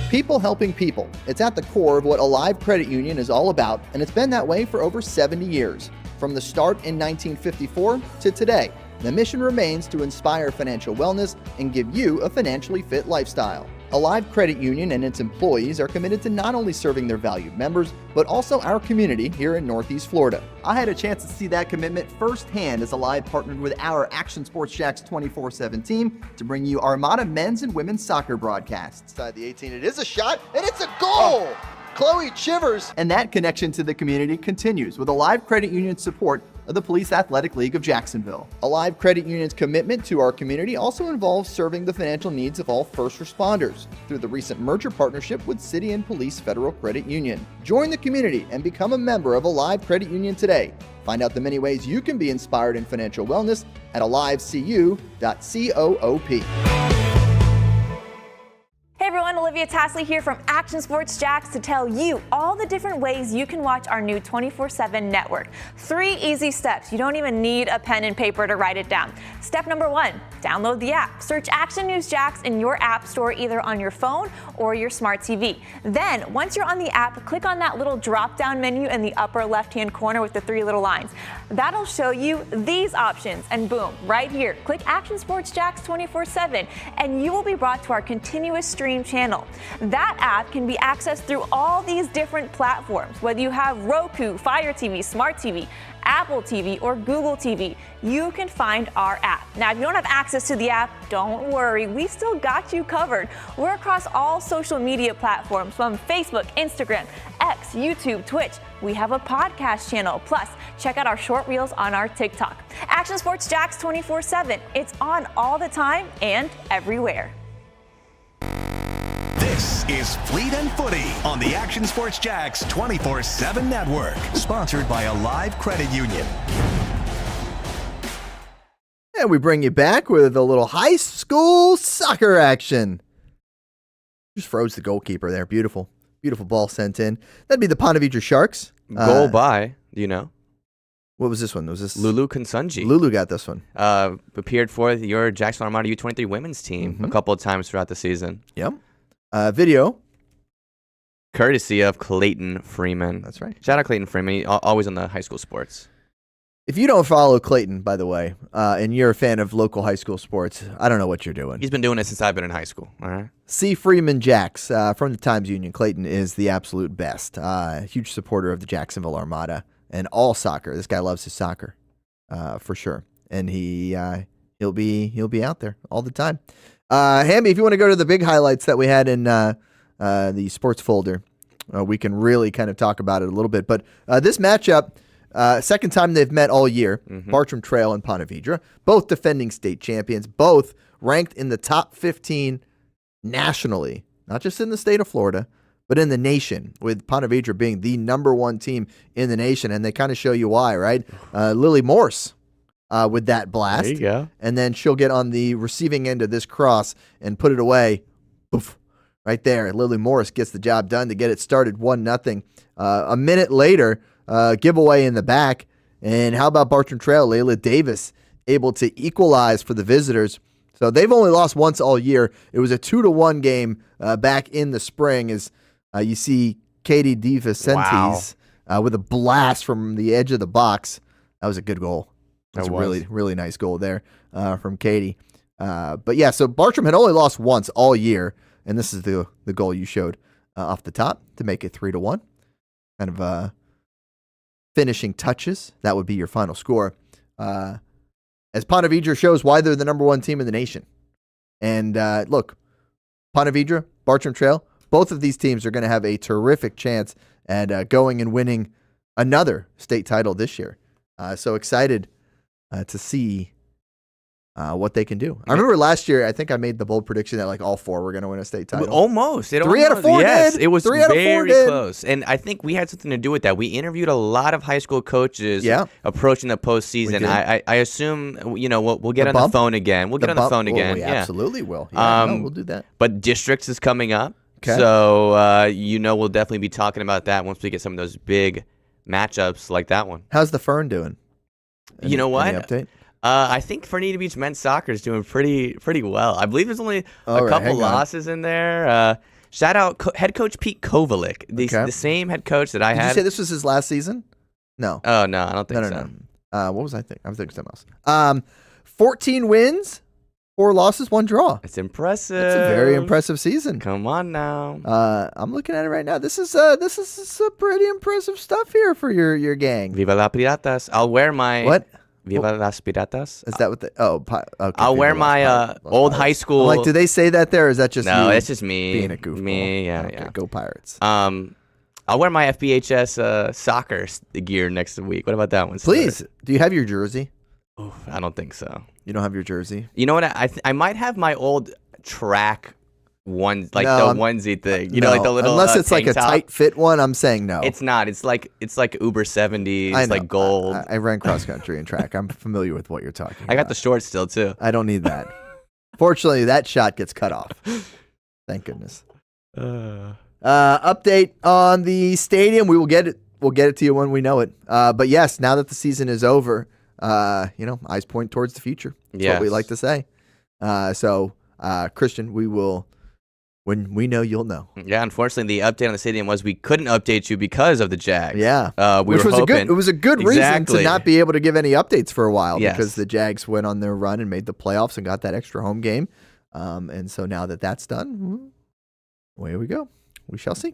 People helping people. It's at the core of what Alive Credit Union is all about, and it's been that way for over 70 years. From the start in 1954 to today, the mission remains to inspire financial wellness and give you a financially fit lifestyle. Alive Credit Union and its employees are committed to not only serving their valued members, but also our community here in Northeast Florida. I had a chance to see that commitment firsthand as Alive partnered with our Action Sports Jacks 24/7 team to bring you Armada men's and women's soccer broadcasts. Inside the 18, it is a shot, and it's a goal! Chloe Chivers! And that connection to the community continues with Alive Credit Union's support of the Police Athletic League of Jacksonville. Alive Credit Union's commitment to our community also involves serving the financial needs of all first responders through the recent merger partnership with City and Police Federal Credit Union. Join the community and become a member of Alive Credit Union today. Find out the many ways you can be inspired in financial wellness at alivecu.coop. Hey everyone, Olivia Tasley here from Action Sports Jacks to tell you all the different ways you can watch our new 24/7 network. 3 easy steps. You don't even need a pen and paper to write it down. Step number 1, download the app. Search Action News Jacks in your app store either on your phone or your smart TV. Then, once you're on the app, click on that little drop-down menu in the upper left-hand corner with the 3 little lines. That'll show you these options, and boom, right here, click Action Sports Jacks 24/7, and you will be brought to our continuous stream channel. That app can be accessed through all these different platforms. Whether you have Roku, Fire TV, Smart TV, Apple TV, or Google TV, you can find our app. Now, if you don't have access to the app, don't worry, we still got you covered. We're across all social media platforms from Facebook, Instagram, X, YouTube, Twitch. We have a podcast channel. Plus, check out our short reels on our TikTok. Action Sports Jacks 24/7. It's on all the time and everywhere. This is Fleet and Footy on the Action Sports Jacks 24/7 Network, sponsored by Alive Credit Union. And we bring you back with a little high school soccer action. Just froze the goalkeeper there. Beautiful. Beautiful ball sent in. That'd be the Ponte Vedra Sharks. Goal by, do you know? What was this one? Was this Lulu Konsunji? Lulu got this one. Appeared for your Jacksonville Armada U23 women's team a couple of times throughout the season. Yep. Video. Courtesy of Clayton Freeman. That's right. Shout out Clayton Freeman, always on the high school sports. If you don't follow Clayton, by the way, and you're a fan of local high school sports, I don't know what you're doing. He's been doing it since I've been in high school. All right. C. Freeman Jacks from the Times Union. Clayton is the absolute best. Huge supporter of the Jacksonville Armada and all soccer. This guy loves his soccer, for sure, and he'll be out there all the time. Hamby, if you want to go to the big highlights that we had in the sports folder, we can really kind of talk about it a little bit. But this matchup. Second time they've met all year, Bartram Trail and Ponte Vedra, both defending state champions, both ranked in the top 15 nationally, not just in the state of Florida, but in the nation, with Ponte Vedra being the number one team in the nation. And they kind of show you why, right? Lily Morse with that blast. There you go. And then she'll get on the receiving end of this cross and put it away. Poof, right there. Lily Morse gets the job done to get it started 1-0. A minute later, giveaway in the back. And how about Bartram Trail? Layla Davis able to equalize for the visitors. So they've only lost once all year. It was a 2-1 game back in the spring as you see Katie DeVicentes with a blast from the edge of the box. That was a good goal. That was a really, really nice goal there from Katie. But yeah, so Bartram had only lost once all year. And this is the goal you showed off the top to make it 3-1. Kind of finishing touches. That would be your final score. As Ponte Vedra shows why they're the number one team in the nation. And look, Ponte Vedra, Bartram Trail, both of these teams are going to have a terrific chance at going and winning another state title this year. So excited to see what they can do. I remember last year, I think I made the bold prediction that like all four were going to win a state title. Almost. 3 out of 4 yes, did. It was 3 out of 4 very did. close. And I think we had something to do with that. We interviewed a lot of high school coaches approaching the postseason. I assume, we'll get on the phone again. We'll get on the phone again. We absolutely will. Yeah, we'll do that. But districts is coming up. Okay. So, we'll definitely be talking about that once we get some of those big matchups like that one. How's the Fern doing? You know what? Any update? I think Fernita Beach men's soccer is doing pretty well. I believe there's only a couple losses in there. Shout out head coach Pete Kovalik, the same head coach that I had. Did you say this was his last season? No. Oh, no, I don't think so. No. What was I thinking? I was thinking something else. 14 wins, 4 losses, 1 draw. It's impressive. It's a very impressive season. Come on now. I'm looking at it right now. This is a pretty impressive stuff here for your gang. Viva la Piratas. I'll wear my... What? Viva las Piratas. Is that what the... Oh, okay. I'll wear my old high school... Like, do they say that there, or is that just No, you it's just me. being a goofball? Me, yeah, Okay, yeah. Go Pirates. I'll wear my FBHS soccer gear next week. What about that one? Please. Do you have your jersey? Oof, I don't think so. You don't have your jersey? You know what? I might have my old track one, like the onesie thing. You know, like the little unless it's like a top. tight fit one, I'm saying no. It's not. It's like Uber 70s. It's like gold. I ran cross country and track. I'm familiar with what you're talking about. I got the shorts still too. I don't need that. Fortunately, that shot gets cut off. Thank goodness. Update on the stadium. We will get it. We'll get it to you when we know it. But yes, now that the season is over, eyes point towards the future. That's what we like to say. So, Christian, we will. When we know, you'll know. Yeah, unfortunately, the update on the stadium was we couldn't update you because of the Jags. Yeah, which was it was a good reason to not be able to give any updates for a while because the Jags went on their run and made the playoffs and got that extra home game. And so now that that's done, away we go. We shall see.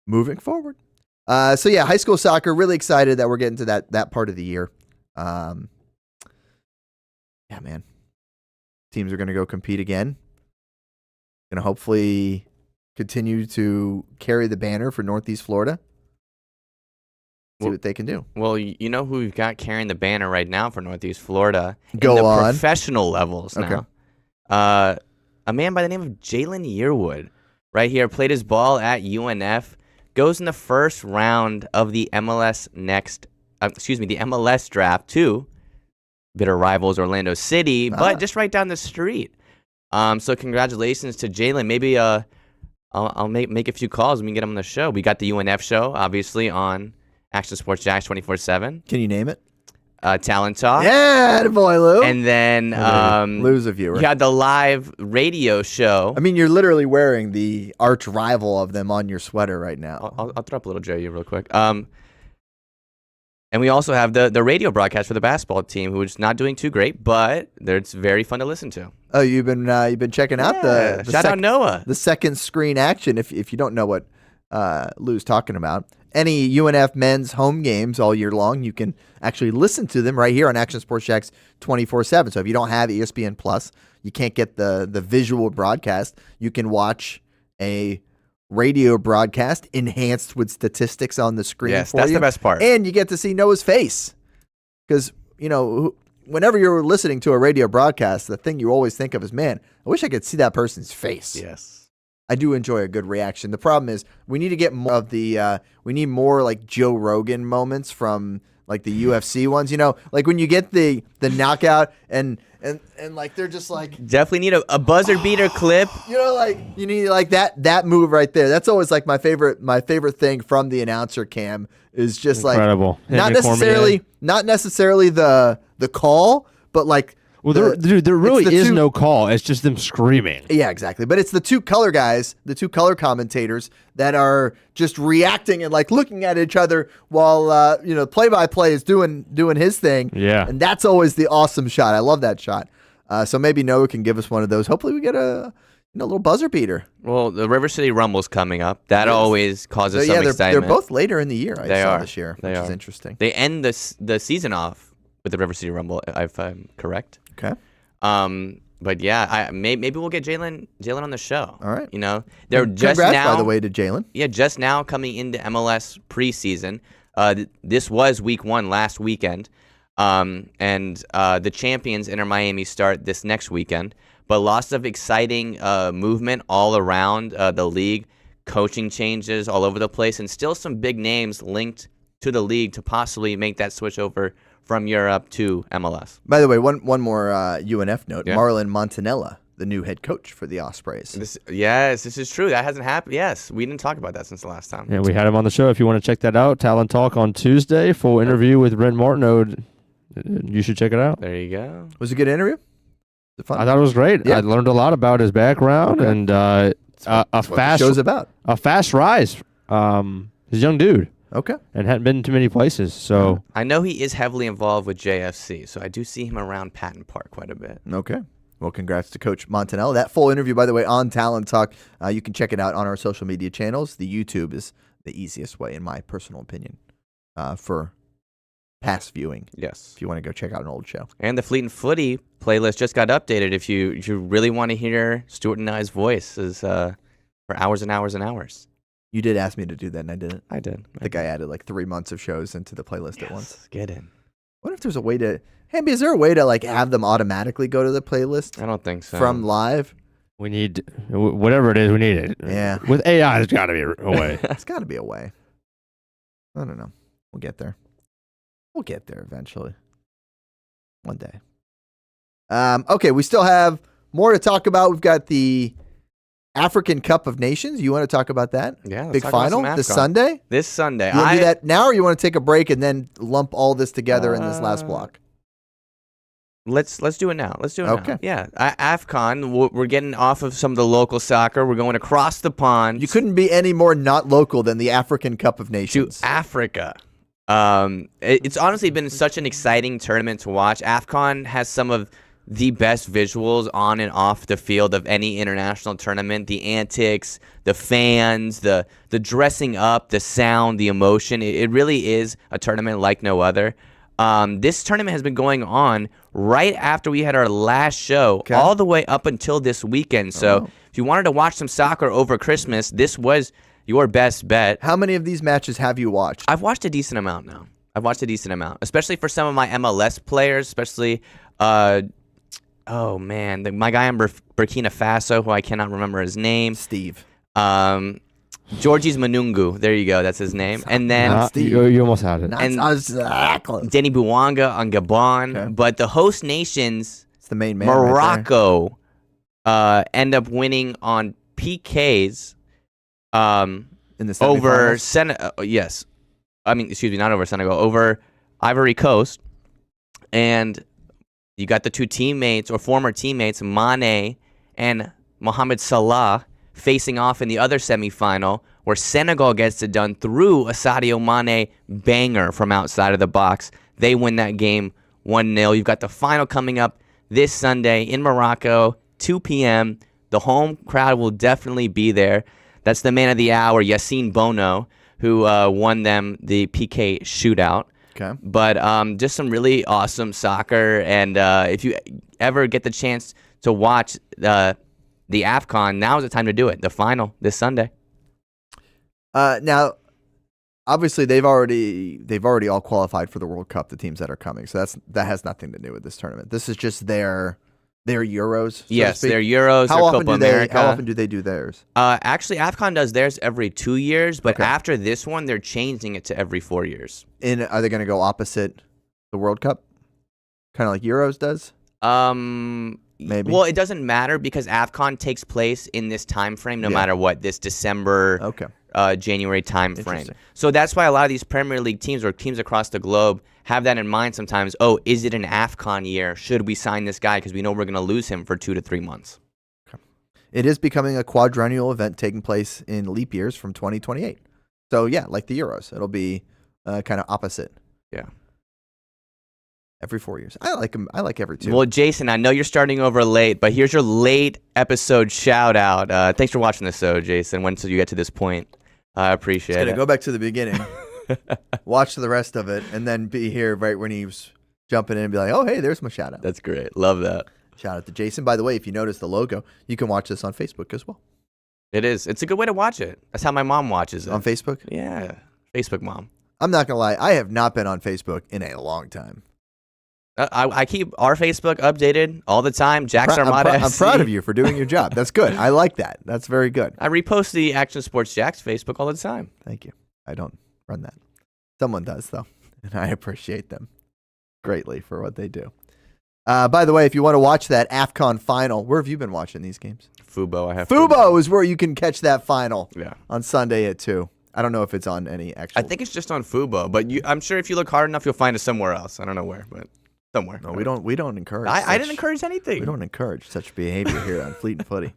Moving forward. So yeah, high school soccer. Really excited that we're getting to that part of the year. Yeah, man. Teams are going to go compete again. Going to hopefully continue to carry the banner for Northeast Florida. See what they can do. Well, you know who we've got carrying the banner right now for Northeast Florida? Go in the on. Professional levels now. Okay. A man by the name of Jalen Yearwood, right here, played his ball at UNF, goes in the first round of the MLS draft to bitter rivals Orlando City, but just right down the street. So congratulations to Jalen. Maybe I'll make a few calls and we can get him on the show. We got the UNF show, obviously, on Action Sports Jacks 24/7. Can you name it? Talent Talk. Yeah, boy, Lou. And then Lou's a viewer. You had the live radio show. I mean, you're literally wearing the arch rival of them on your sweater right now. I'll throw up a little JU real quick. And we also have the radio broadcast for the basketball team, who is not doing too great, but it's very fun to listen to. Oh, you've been checking out the shout out Noah, the second screen action. If you don't know what Lou's talking about, any UNF men's home games all year long, you can actually listen to them right here on Action Sports Jacks 24/7. So if you don't have ESPN Plus, you can't get the visual broadcast. You can watch a radio broadcast enhanced with statistics on the screen. Yes, for that's you. the best part. And you get to see Noah's face. Because, whenever you're listening to a radio broadcast, the thing you always think of is, man, I wish I could see that person's face. Yes. I do enjoy a good reaction. The problem is we need to get more of we need more like Joe Rogan moments from like the UFC ones, like when you get the knockout and like they're just like definitely need a buzzer beater clip. Like you need like that move right there. That's always like my favorite thing from the announcer cam is just incredible. Not necessarily the call, but like there really is no call. It's just them screaming. Yeah, exactly. But it's the two color guys, the two color commentators that are just reacting and like looking at each other while play-by-play is doing his thing. Yeah, and that's always the awesome shot. I love that shot. So maybe Noah can give us one of those. Hopefully, we get a little buzzer beater. Well, the River City Rumble's coming up. That always causes some excitement. They're both later in the year. They are this year, which is interesting. They end the season off with the River City Rumble, if I'm correct. Okay. But yeah, maybe we'll get Jalen on the show. All right. They're just now. By the way, to Jalen. Yeah, just now coming into MLS preseason. This was week 1 last weekend, and the champions Inter Miami start this next weekend. But lots of exciting movement all around the league, coaching changes all over the place, and still some big names linked to the league to possibly make that switch over from Europe to MLS. By the way, one more UNF note. Yeah. Marlon Montanella, the new head coach for the Ospreys. This is true. That hasn't happened. Yes, we didn't talk about that since the last time. Yeah, we had him on the show. If you want to check that out, Talent Talk on Tuesday, full interview with Brent Martineau. You should check it out. There you go. Was it a good interview? Was it fun? I thought it was great. Yeah. I learned a lot about his background and a fast rise. He's a young dude. Okay. And hadn't been to many places. So I know he is heavily involved with JFC, so I do see him around Patton Park quite a bit. Okay. Well, congrats to Coach Montanella. That full interview, by the way, on Talent Talk, you can check it out on our social media channels. The YouTube is the easiest way, in my personal opinion, for past viewing. Yes. If you want to go check out an old show. And the Fleet Footy playlist just got updated. If you really want to hear Stuart and I's voices for hours and hours and hours. You did ask me to do that, and I didn't. I did. I think I added like 3 months of shows into the playlist at once. Get in. What if there's a way to... Hey, is there a way to like have them automatically go to the playlist? I don't think so. From live? We need... Whatever it is, we need it. Yeah. With AI, there's got to be a way. There's got to be a way. I don't know. We'll get there. We'll get there eventually. One day. Okay, we still have more to talk about. We've got the African Cup of Nations. You want to talk about that? Yeah. Big final this Sunday? This Sunday. You want to do that now, or you want to take a break and then lump all this together in this last block? Let's do it now. Let's do it now. Okay. Yeah. AFCON, we're getting off of some of the local soccer. We're going across the pond. You couldn't be any more not local than the African Cup of Nations. To Africa. It's honestly been such an exciting tournament to watch. AFCON has some of the best visuals on and off the field of any international tournament. The antics, the fans, the dressing up, the sound, the emotion. It really is a tournament like no other. This tournament has been going on right after we had our last show, all the way up until this weekend. So if you wanted to watch some soccer over Christmas, this was your best bet. How many of these matches have you watched? I've watched a decent amount now. Especially for some of my MLS players, especially... oh, man. My guy in Burkina Faso, who I cannot remember his name. Steve. Georges Manungu. There you go. That's his name. And then... You almost had it. And Denny Buwanga on Gabon. Okay. But the host nations, it's the main man Morocco, end up winning on PKs in the over Senegal. Yes. I mean, excuse me, not over Senegal. Over Ivory Coast. And... you got the two teammates or former teammates, Mane and Mohamed Salah, facing off in the other semifinal, where Senegal gets it done through a Sadio Mane banger from outside of the box. They win that game 1-0. You've got the final coming up this Sunday in Morocco, 2 p.m. The home crowd will definitely be there. That's the man of the hour, Yassine Bono, who won them the PK shootout. Okay. But just some really awesome soccer. And if you ever get the chance to watch the AFCON, now is the time to do it. The final this Sunday. Now, obviously, they've already all qualified for the World Cup, the teams that are coming. So that has nothing to do with this tournament. This is just their Euros. So yes, their Euros. How often do they do theirs? Actually, AFCON does theirs every 2 years, but after this one, they're changing it to every 4 years. And are they going to go opposite the World Cup, kind of like Euros does? Maybe. Well, it doesn't matter because AFCON takes place in this time frame, no matter what. This December. January time frame. So that's why a lot of these Premier League teams or teams across the globe have that in mind sometimes. Oh, is it an AFCON year? Should we sign this guy because we know we're going to lose him for 2 to 3 months? Okay. It is becoming a quadrennial event taking place in leap years from 2028. So yeah, like the Euros, it'll be kind of opposite. Yeah. Every 4 years. I like them. I like every 2. Well, Jason, I know you're starting over late, but here's your late episode shout out. Thanks for watching the show, Jason. Once you get to this point. I appreciate it. Go back to the beginning, watch the rest of it, and then be here right when he was jumping in and be like, oh, hey, there's my shout out. That's great. Love that. Shout out to Jason. By the way, if you notice the logo, you can watch this on Facebook as well. It is. It's a good way to watch it. That's how my mom watches it. On Facebook? Yeah. Facebook mom. I'm not going to lie. I have not been on Facebook in a long time. I keep our Facebook updated all the time. Jacksonville Armada I'm proud of you for doing your job. That's good. I like that. That's very good. I repost the Action Sports Jacks Facebook all the time. Thank you. I don't run that. Someone does, though, and I appreciate them greatly for what they do. By the way, if you want to watch that AFCON final, where have you been watching these games? Fubo. Fubo is where you can catch that final Yeah. on Sunday at 2. I don't know if it's on any actual. I think it's just on Fubo, but I'm sure if you look hard enough, you'll find it somewhere else. I don't know where, but somewhere. No, we don't encourage. I didn't encourage anything. We don't encourage such behavior here on Fleet and Footy.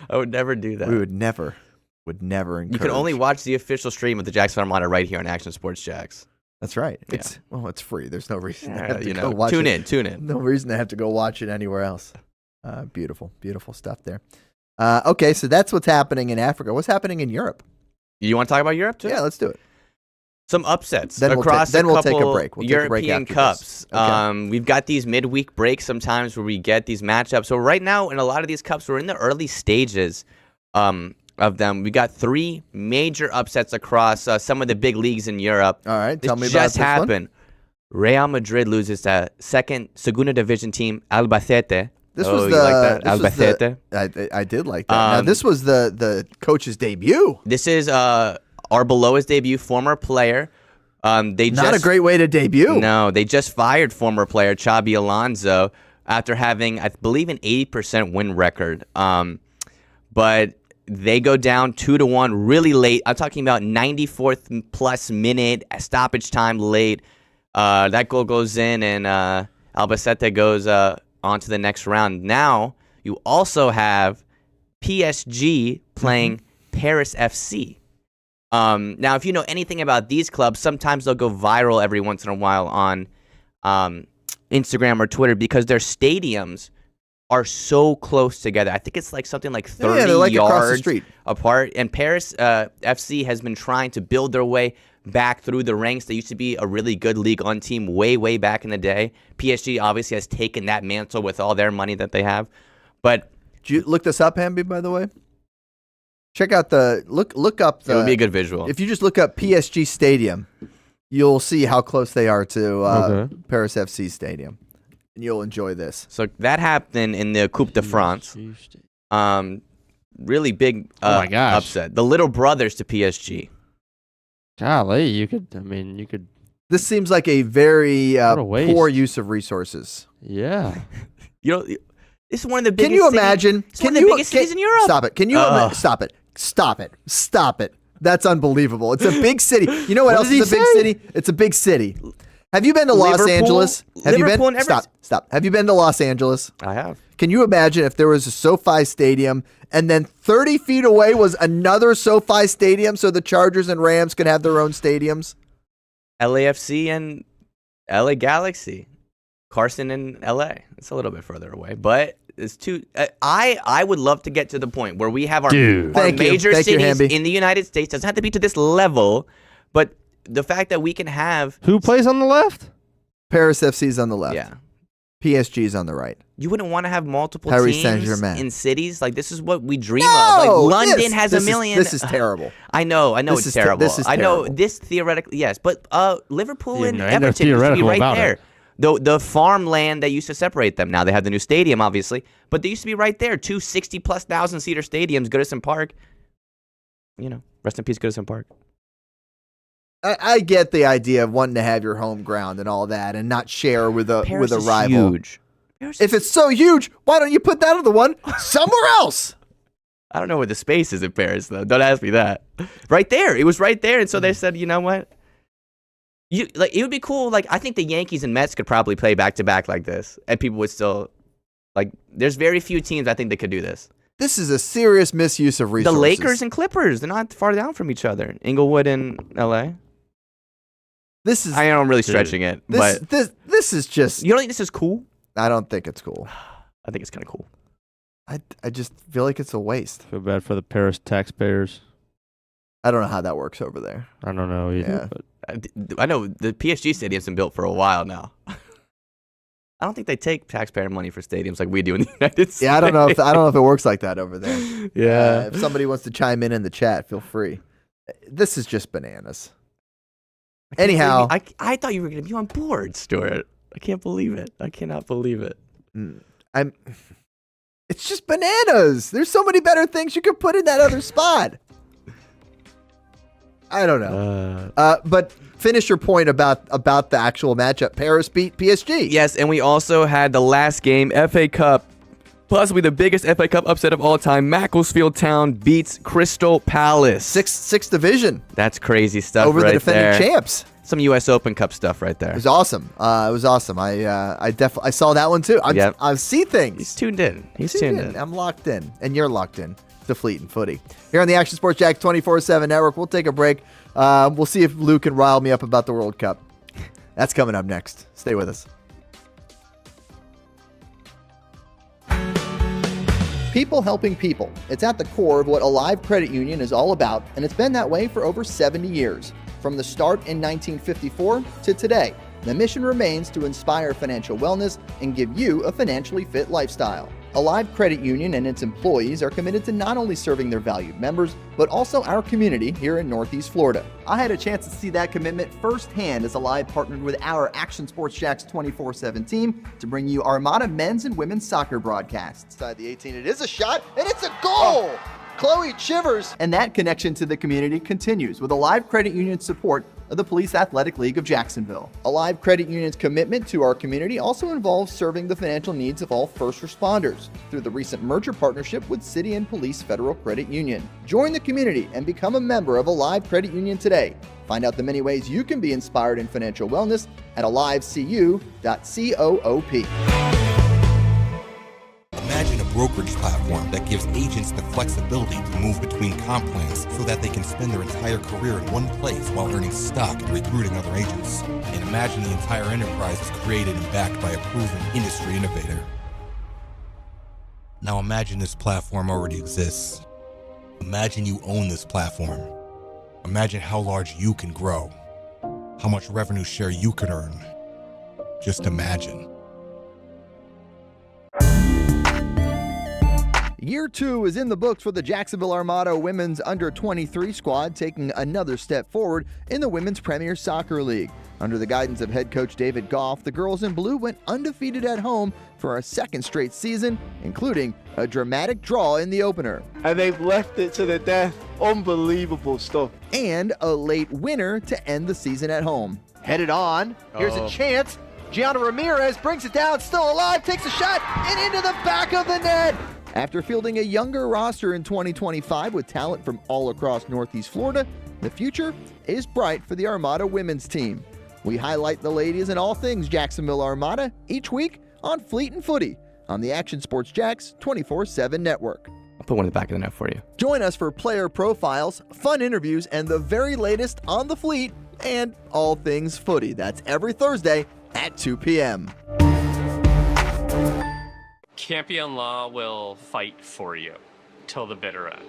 I would never do that. We would never encourage. You can only watch the official stream of the Jacksonville Armada right here on Action Sports Jacks. That's right. Yeah. It's free. There's no reason to have to go watch Tune it. in. No reason to have to go watch it anywhere else. Beautiful stuff there. Okay, so that's what's happening in Africa. What's happening in Europe? You want to talk about Europe too? Yeah, let's do it. Some upsets then across we'll take a break. European Cups. Okay. We've got these midweek breaks sometimes where we get these matchups. So right now in a lot of these cups, we're in the early stages of them. We got 3 major upsets across some of the big leagues in Europe. All right, tell me about this just happened. Real Madrid loses the Segunda Division team Albacete. This was you like that? Albacete. I did like that. Now, this was the coach's debut. This is Arbeloa's debut, former player. Not a great way to debut. No, they just fired former player Xabi Alonso after having, I believe, an 80% win record. But they go down 2-1 really late. I'm talking about 94th plus minute, stoppage time late. That goal goes in, and Albacete goes on to the next round. Now, you also have PSG playing Paris FC. Now, if you know anything about these clubs, sometimes they'll go viral every once in a while on Instagram or Twitter because their stadiums are so close together. I think it's like something like 30 like yards across the street apart. And Paris FC has been trying to build their way back through the ranks. They used to be a really good Ligue 1 team way back in the day. PSG obviously has taken that mantle with all their money that they have. But did you look this up, Hamby, by the way? Check out look up the. It would be a good visual. If you just look up PSG Stadium, you'll see how close they are to Paris FC Stadium. And you'll enjoy this. So that happened in the Coupe de France. Really big upset. The little brothers to PSG. Golly, you could. This seems like a very poor use of resources. Yeah. This is one of the biggest. Can you imagine? Biggest cities in Europe. Stop it. Can you stop it? Stop it. That's unbelievable. It's a big city. You know what else is a big city? It's a big city. Have you been to Los Angeles? Stop. Have you been to Los Angeles? I have. Can you imagine if there was a SoFi Stadium and then 30 feet away was another SoFi Stadium so the Chargers and Rams could have their own stadiums? LAFC and LA Galaxy. Carson and LA. It's a little bit further away, but it's too. I would love to get to the point where we have our major cities in the United States. Doesn't have to be to this level, but the fact that we can have. Who plays on the left? Paris FC's on the left. Yeah. PSG's on the right. You wouldn't want to have multiple Paris teams Saint-Germain. in cities. Like, this is what we dream of. Like, London has a million. This is terrible. I know it's terrible. This is terrible. I know this theoretically, yes. But Liverpool and Everton used to be right there. The farmland that used to separate them. Now they have the new stadium, obviously. But they used to be right there. 2 60-plus thousand seater stadiums, Goodison Park. Rest in peace, Goodison Park. I get the idea of wanting to have your home ground and all that and not share with a rival. Huge. If it's so huge, why don't you put that other one somewhere else? I don't know where the space is in Paris, though. Don't ask me that. Right there. It was right there. And so they said, you know what? It would be cool. Like, I think the Yankees and Mets could probably play back-to-back like this. And people would still, there's very few teams I think that could do this. This is a serious misuse of resources. The Lakers and Clippers, they're not far down from each other. Inglewood and L.A. I know I'm really stretching it, but this is just. You don't think this is cool? I don't think it's cool. I think it's kind of cool. I just feel like it's a waste. Feel bad for the Paris taxpayers. I don't know how that works over there. I don't know either. Yeah. But I know the PSG stadium's been built for a while now. I don't think they take taxpayer money for stadiums like we do in the United States. Yeah, I don't know if it works like that over there. Yeah. If somebody wants to chime in the chat, feel free. This is just bananas. Anyhow, I thought you were going to be on board, Stuart. I can't believe it. I cannot believe it. It's just bananas. There's so many better things you could put in that other spot. I don't know. But finish your point about the actual matchup. Paris beat PSG. Yes, and we also had the last game, FA Cup, possibly the biggest FA Cup upset of all time. Macclesfield Town beats Crystal Palace. Sixth division. That's crazy stuff over right the defending champs. Some U.S. Open Cup stuff right there. It was awesome. I saw that one too. I see things. He's tuned in. He's tuned in. I'm locked in, and you're locked in to Fleet and Footy here on the Action Sports Jax 24/7 Network. We'll take a break. We'll see if Luke can rile me up about the World Cup. That's coming up next. Stay with us. People helping people. It's at the core of what Alive Credit Union is all about, and it's been that way for over 70 years. From the start in 1954 to today, the mission remains to inspire financial wellness and give you a financially fit lifestyle. Alive Credit Union and its employees are committed to not only serving their valued members, but also our community here in Northeast Florida. I had a chance to see that commitment firsthand as Alive partnered with our Action Sports Jax 24/7 team to bring you Armada men's and women's soccer broadcasts. Inside the 18, it is a shot, and it's a goal! Chloe Chivers. And that connection to the community continues with Alive Credit Union's support of the Police Athletic League of Jacksonville. Alive Credit Union's commitment to our community also involves serving the financial needs of all first responders through the recent merger partnership with City and Police Federal Credit Union. Join the community and become a member of Alive Credit Union today. Find out the many ways you can be inspired in financial wellness at alivecu.coop. Imagine a brokerage platform that gives agents the flexibility to move between comp plans so that they can spend their entire career in one place while earning stock and recruiting other agents. And imagine the entire enterprise is created and backed by a proven industry innovator. Now imagine this platform already exists. Imagine you own this platform. Imagine how large you can grow. How much revenue share you can earn. Just imagine. Year 2 is in the books for the Jacksonville Armada women's under-23 squad, taking another step forward in the Women's Premier Soccer League. Under the guidance of head coach David Goff, the girls in blue went undefeated at home for a second straight season, including a dramatic draw in the opener. And they've left it to the death. Unbelievable stuff. And a late winner to end the season at home. Headed on. Here's a chance. Gianna Ramirez brings it down, still alive, takes a shot, and into the back of the net. After fielding a younger roster in 2025 with talent from all across Northeast Florida, the future is bright for the Armada women's team. We highlight the ladies and all things Jacksonville Armada each week on Fleet and Footy on the Action Sports Jacks 24/7 network. I'll put one in the back of the net for you. Join us for player profiles, fun interviews, and the very latest on the Fleet and all things footy. That's every Thursday at 2 p.m. Campion Law will fight for you till the bitter end.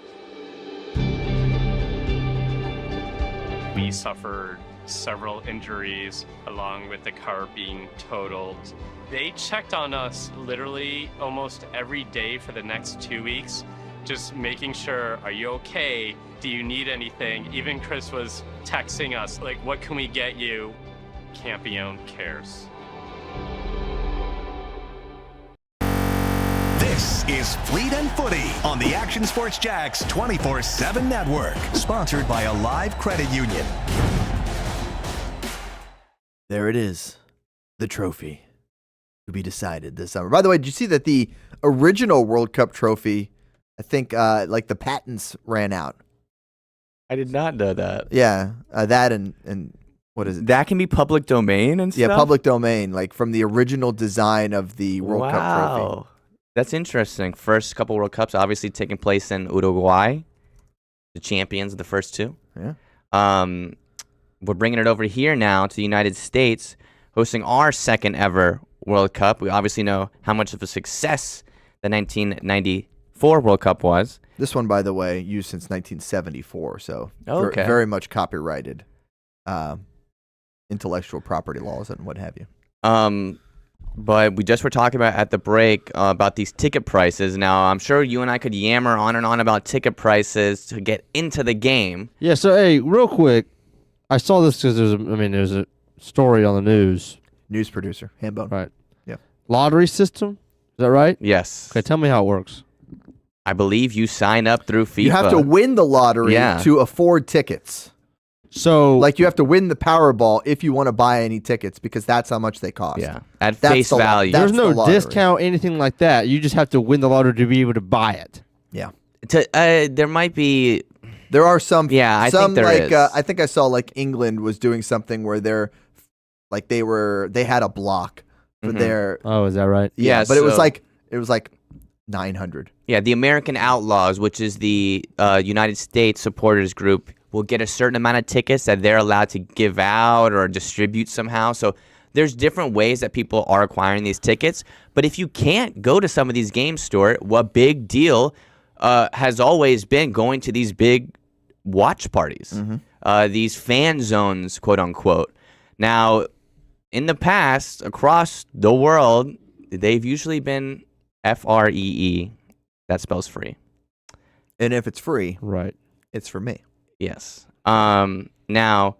We suffered several injuries along with the car being totaled. They checked on us literally almost every day for the next 2 weeks, just making sure, are you okay? Do you need anything? Even Chris was texting us, like, what can we get you? Campion cares. This is Fleet and Footy on the Action Sports Jacks 24/7 network, sponsored by a live credit union. There it is, the trophy to be decided this summer. By the way, did you see that the original World Cup trophy, I think like the patents ran out? I did not know that. Yeah, that and what is it? That can be public domain and stuff? Yeah, public domain, like from the original design of the World Cup trophy. That's interesting. First couple World Cups obviously taking place in Uruguay, the champions of the first two. Yeah. We're bringing it over here now to the United States, hosting our second ever World Cup. We obviously know how much of a success the 1994 World Cup was. This one, by the way, used since 1974, so okay. Very much copyrighted, intellectual property laws and what have you. But we just were talking about at the break about these ticket prices. Now, I'm sure you and I could yammer on and on about ticket prices to get into the game. Yeah, so, hey, real quick, I saw this because there's a story on the news. News producer, Hambone. Right. Yeah. Lottery system? Is that right? Yes. Okay, tell me how it works. I believe you sign up through FIFA. You have to win the lottery to afford tickets. So, like, you have to win the Powerball if you want to buy any tickets because that's how much they cost. Yeah, at face value. There's no discount, anything like that. You just have to win the lottery to be able to buy it. Yeah. There might be. There are some. Yeah, I think there is. I think I saw like England was doing something where they had a block for their. Oh, is that right? Yeah, but it was like 900. Yeah, the American Outlaws, which is the United States supporters group, will get a certain amount of tickets that they're allowed to give out or distribute somehow. So there's different ways that people are acquiring these tickets. But if you can't go to some of these games, Stuart, what big deal has always been going to these big watch parties, these fan zones, quote unquote. Now, in the past, across the world, they've usually been FREE. That spells free. And if it's free, right, it's for me. Yes. Now,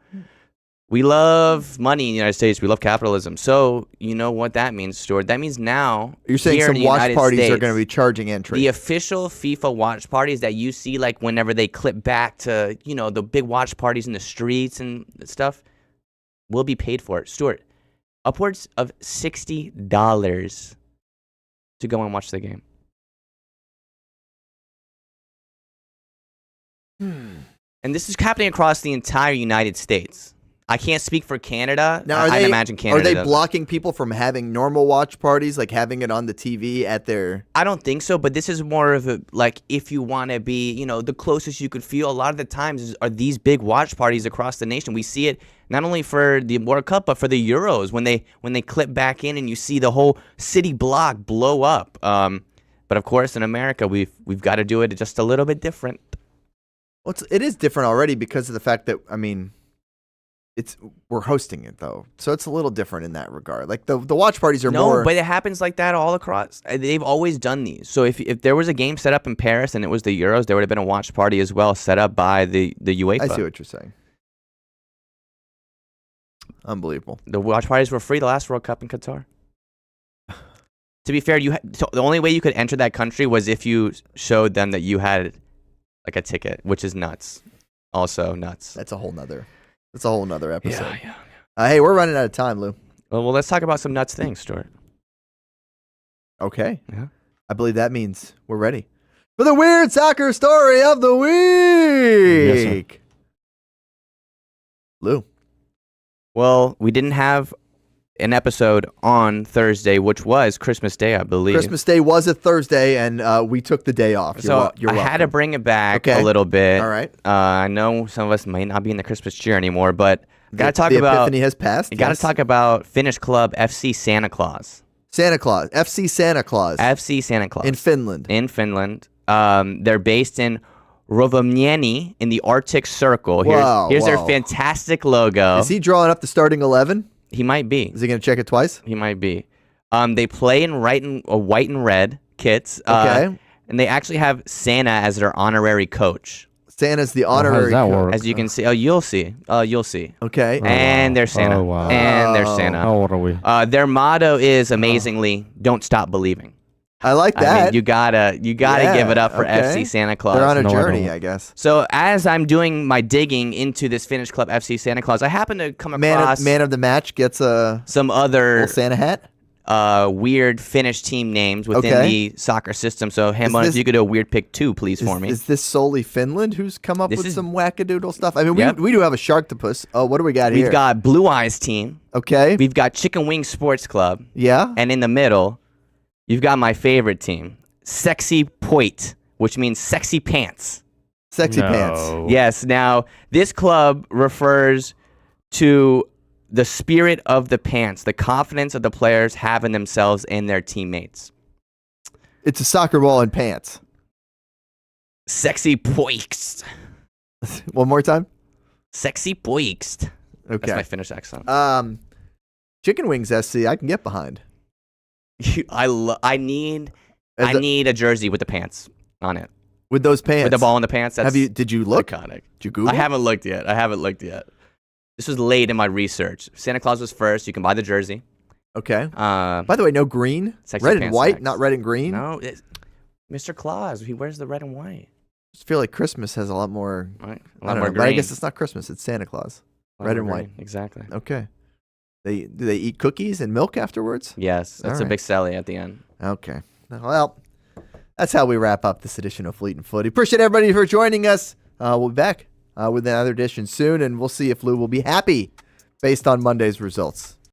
we love money in the United States. We love capitalism. So, you know what that means, Stuart? That means now you're saying some watch parties are going to be charging entry. The official FIFA watch parties that you see, like whenever they clip back to, the big watch parties in the streets and stuff, will be paid for. Stuart, upwards of $60 to go and watch the game. And this is happening across the entire United States. I can't speak for Canada. Now, I'd imagine Canada. Are they doesn't. blocking people from having normal watch parties, like having it on the TV at their... I don't think so, but this is more of a, like, if you want to be, the closest you could feel. A lot of the times are these big watch parties across the nation. We see it not only for the World Cup, but for the Euros, when they clip back in and you see the whole city block blow up. But of course, in America, we've got to do it just a little bit different. Well, it is different already because of the fact that, we're hosting it though, so it's a little different in that regard. Like the watch parties are more. No, but it happens like that all across. They've always done these. So if there was a game set up in Paris and it was the Euros, there would have been a watch party as well set up by the UEFA. I see what you're saying. Unbelievable. The watch parties were free the last World Cup in Qatar. To be fair, so the only way you could enter that country was if you showed them that you had like a ticket, which is nuts. Also nuts. That's a whole nother episode. Yeah. Hey, we're running out of time, Lou. Well, let's talk about some nuts things, Stuart. Okay. Yeah. I believe that means we're ready for the weird soccer story of the week. Yes, Lou. Well, we didn't have an episode on Thursday, which was Christmas Day, I believe. Christmas Day was a Thursday, and we took the day off. You're I had to bring it back a little bit. All right. I know some of us might not be in the Christmas cheer anymore, but got to talk the about... Epiphany has passed. Got to talk about Finnish club FC Santa Claus. Santa Claus. FC Santa Claus. FC Santa Claus. In Finland. In Finland. They're based in Rovaniemi in the Arctic Circle. Here's their fantastic logo. Is he drawing up the starting 11? He might be. Is he going to check it twice? He might be. They play in white and red kits. Okay. And they actually have Santa as their honorary coach. Santa's the honorary coach. Work? As you can see. Oh, you'll see. You'll see. Okay. And there's Santa. Oh, wow. And there's Santa. How old are we? Their motto is amazingly, don't stop believing. I like that. I mean, you gotta give it up for FC Santa Claus. They're on a journey, I guess. So as I'm doing my digging into this Finnish club, FC Santa Claus, I happen to come across man of the match gets some other Santa hat. Weird Finnish team names within the soccer system. So Hamon, if you could do a weird pick 2, please, for me. Is this solely Finland who's come up with some wackadoodle stuff? I mean, we do have a Sharktopus. Oh, what do we got here? We've got Blue Eyes team. Okay. We've got Chicken Wing Sports Club. Yeah. And in the middle, you've got my favorite team, Sexy Poit, which means sexy pants. Sexy pants. Yes. Now, this club refers to the spirit of the pants, the confidence of the players have in themselves and their teammates. It's a soccer ball in pants. Sexy Poikst. One more time. Sexy Poikst. Okay. That's my Finnish accent. Chicken Wings SC, I can get behind. I need a jersey with the pants on it. With those pants? With the ball in the pants. Did you look? Iconic. Did you Google? I haven't looked yet. This was late in my research. Santa Claus was first. You can buy the jersey. Okay. By the way, no green? Red and white, not red and green? No. Mr. Claus, he wears the red and white. I just feel like Christmas has a lot more... Right. But I guess it's not Christmas. It's Santa Claus. Red and white. Exactly. Okay. Do they eat cookies and milk afterwards? Yes. That's a big selly at the end. Okay. Well, that's how we wrap up this edition of Fleet and Footy. Appreciate everybody for joining us. We'll be back with another edition soon, and we'll see if Lou will be happy based on Monday's results.